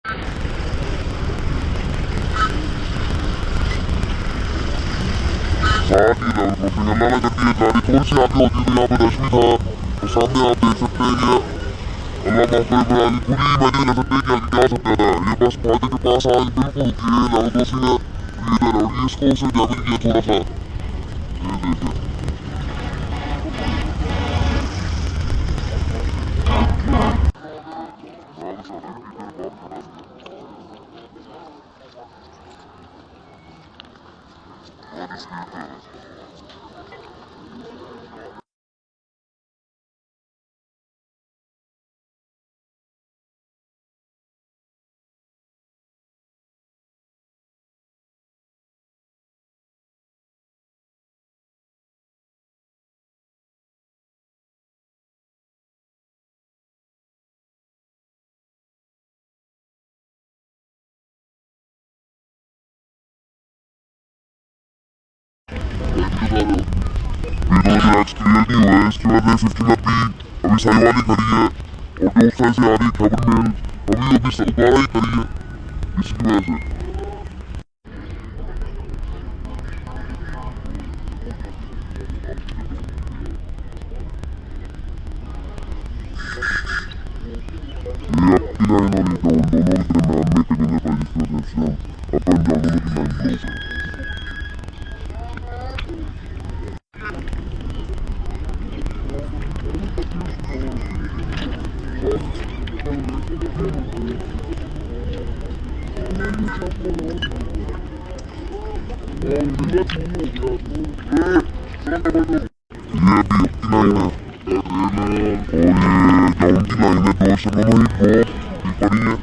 हाँ जी level crossing अल्लाह ने कर दी है। गाड़ी थोड़ी सी आगे होती तो यहाँ पे रश भी था। तो सामने आप देख सकते हैं कि अल्लाह माफ करे बड़ा पूरी इमेजिन कर सकते हैं कि आगे क्या हो सकता था। ये बस फाटक के पास आज बिल्कुल रुकी है, लेवल क्रॉसिंग है इधर, और ये इसको उसे डैमेज किया थोड़ा सा। ये देखें वीडियो जो आज क्लियर नहीं हुआ है, इसकी वजह से 15 अभी साई वाली खड़ी है और जो उस साइड से आ रही है खबर मेल अभी ओकाड़ा ही खड़ी है, इसकी वजह से। ये आपकी लाइन और ये दोनों के दरम्यान में कहीं ना जिस वजह से अप एंड डाउन दोनों की लाइन ब्लॉक है। ये अभी अपनी लाइन है और ये डाउन की लाइन है, दो से दोनों ही ड्रॉप पड़ी है।